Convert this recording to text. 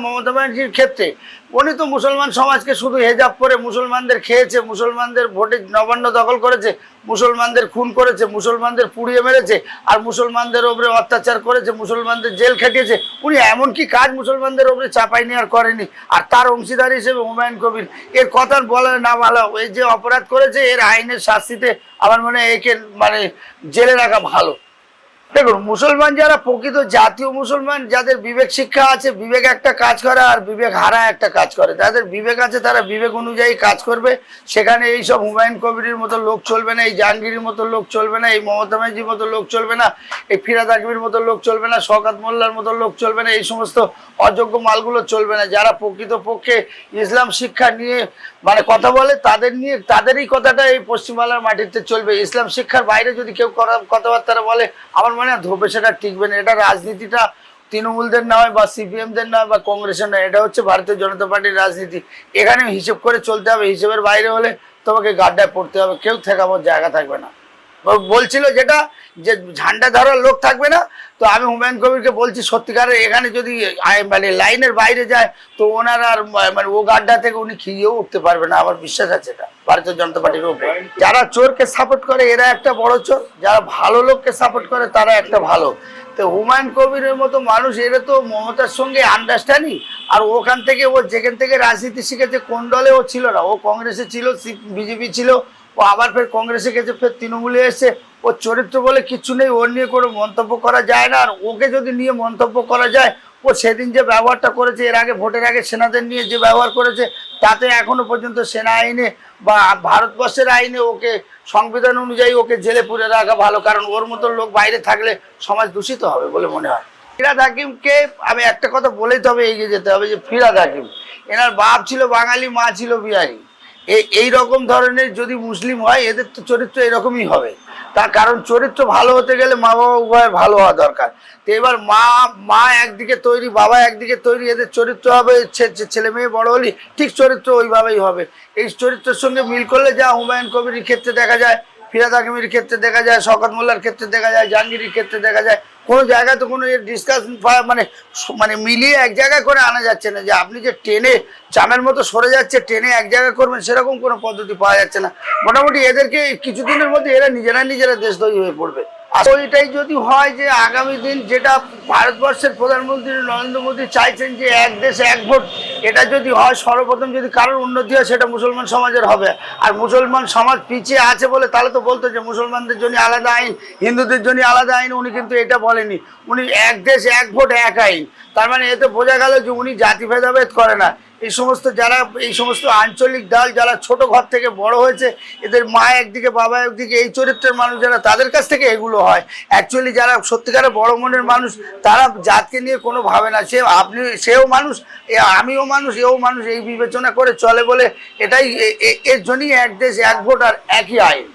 মমতা ব্যানার্জির ক্ষেত্রে উনি তো মুসলমান সমাজকে শুধু হেজাব করে মুসলমানদের খেয়েছে, মুসলমানদের ভোটে নবান্ন দখল করেছে, মুসলমানদের খুন করেছে, মুসলমানদের পুড়িয়ে মেরেছে, আর মুসলমানদের ওপরে অত্যাচার করেছে, মুসলমানদের জেল খাটিয়েছে। উনি এমন কি কাজ মুসলমানদের ওপরে চাপাই নেওয়ার করেনি। আর তার অংশীদার হিসেবে হুমায়ুন কবির এর কথা বলে না ভালো, এই যে অপরাধ করেছে এর আইনের শাস্তিতে আমার মনে হয় একে মানে জেলে রাখা ভালো। দেখুন, মুসলমান যারা প্রকৃত জাতীয় মুসলমান, যাদের বিবেক শিক্ষা আছে, বিবেক একটা কাজ করে আর বিবেক হারা একটা কাজ করে, যাদের বিবেক আছে তারা বিবেক অনুযায়ী কাজ করবে। সেখানে এই সব হুমায়ুন কবিরের মতো লোক চলবে না, এই জাহাঙ্গীরের মতো লোক চলবে না, এই মমতা ব্যানার্জির মতো লোক চলবে না, এই ফিরহাদ হাকিমের মতো লোক চলবে না, শওকত মোল্লার মতো লোক চলবে না, এই সমস্ত অযোগ্য মালগুলো চলবে না। যারা প্রকৃতপক্ষে ইসলাম শিক্ষা নিয়ে মানে কথা বলে তাদের নিয়ে, তাদেরই কথাটা এই পশ্চিমবাংলার মাটিতে চলবে। ইসলাম শিক্ষার বাইরে যদি কেউ কথাবার্তা বলে আমার মনে হয় ধোপে সেটা টিকবে না। এটা রাজনীতিটা তৃণমূলদের নয় বা সিপিএমদের নয় বা কংগ্রেসের নয়, এটা হচ্ছে ভারতীয় জনতা পার্টির রাজনীতি। এখানে হিসেব করে চলতে হবে, হিসেবের বাইরে হলে তোমাকে গাড্ডায় পড়তে হবে, কেউ ঠেকাবার জায়গা থাকবে না। বলছিল যেটা যে ঝান্ডা ধরার লোক থাকবে না, তো আমি হুমায়ুন কবিরকে বলছি সত্যিকারের এখানে যদি মানে লাইনের বাইরে যায় তো ওনার আর মানে ও গাড্ডা থেকে উনি খিয়েও উঠতে পারবে না, আমার বিশ্বাস আছে এটা ভারতীয় জনতা পার্টির উপরে। যারা চোরকে সাপোর্ট করে এরা একটা বড় চোর, যারা ভালো লোককে সাপোর্ট করে তারা একটা ভালো। তো হুমায়ুন কবিরের মতো মানুষ, এরা তো মমতার সঙ্গে আন্ডারস্ট্যান্ডিং, আর ওখান থেকে ও যেখান থেকে রাজনীতি শিখেছে, কোন দলে ও ছিল না, ও কংগ্রেসে ছিল, বিজেপি ছিল, ও আবার ফের কংগ্রেসে গেছে, ফের তৃণমূলে এসছে। ওর চরিত্র বলে কিচ্ছু নেই, ওর নিয়ে কোনো মন্তব্য করা যায় না। আর ওকে যদি নিয়ে মন্তব্য করা যায়, ও সেদিন যে ব্যবহারটা করেছে, এর আগে ভোটের আগে সেনাদের নিয়ে যে ব্যবহার করেছে, তাতে এখনো পর্যন্ত সেনা আইনে বা ভারতবর্ষের আইনে ওকে সংবিধান অনুযায়ী ওকে জেলে পুরে রাখা ভালো, কারণ ওর মতো লোক বাইরে থাকলে সমাজ দূষিত হবে বলে মনে হয়। ফিরহাদ হাকিমকে আমি একটা কথা বলেই তবে এগিয়ে যেতে হবে, যে ফিরহাদ হাকিম এনার বাপ ছিল বাঙালি, মা ছিল বিহারি। এই রকম ধরনের যদি মুসলিম হয়, এদের তো চরিত্র এরকমই হবে। তার কারণ চরিত্র ভালো হতে গেলে মা বাবা উভয়ের ভালো হওয়া দরকার। তো এবার মা একদিকে তৈরি, বাবা একদিকে তৈরি, এদের চরিত্র হবে ছেলে মেয়ে বড় হলে ঠিক চরিত্র ওইভাবেই হবে। এই চরিত্রের সঙ্গে মিল করলে যা হুমায়ুন কবিরের ক্ষেত্রে দেখা যায়, ফিরহাদ হাকিমের ক্ষেত্রে দেখা যায়, শওকত মোল্লার ক্ষেত্রে দেখা যায়, জাহাঙ্গীরের ক্ষেত্রে দেখা যায়, কোনো জায়গায় তো কোনো ডিসকাশন মানে মিলিয়ে এক জায়গায় করে আনা যাচ্ছে না। যে আপনি যে ট্রেনে চামের মতো সরে যাচ্ছে, ট্রেনে এক জায়গায় করবেন, সেরকম কোনো পদ্ধতি পাওয়া যাচ্ছে না। মোটামুটি এদেরকে কিছুদিনের মধ্যে এরা নিজেরা দেশদ্রোহী হয়ে পড়বে। আর ওইটাই যদি হয় যে আগামী দিন যেটা ভারতবর্ষের প্রধানমন্ত্রী নরেন্দ্র মোদী চাইছেন, যে এক দেশ এক ভোট, এটা যদি হয়, সর্বপ্রথম যদি কারোর উন্নতি হয় সেটা মুসলমান সমাজের হবে। আর মুসলমান সমাজ পিছিয়ে আছে বলে তাহলে তো বলতো যে মুসলমানদের জন্য আলাদা আইন, হিন্দুদের জন্য আলাদা আইন। উনি কিন্তু এটা বলেনি, উনি এক দেশ এক ভোট এক আইন। তার মানে এতে বোঝা গেল যে উনি জাতি ভেদাভেদ করে না। এই সমস্ত আঞ্চলিক দল যারা ছোট ঘর থেকে বড় হয়েছে, এদের মা একদিকে বাবা একদিকে, এই চরিত্রের মানুষ যারা, তাদের কাছ থেকে এগুলো হয়। অ্যাকচুয়ালি যারা সত্যিকারের বড় মনের মানুষ, তারা জাতকে নিয়ে কোনো ভাবে না। সেও মানুষ, আমিও মানুষ, এও মানুষ, এই বিবেচনা করে চলে বলে এটাই, এর জন্যই এক দেশ এক ভোট আর একই আইন।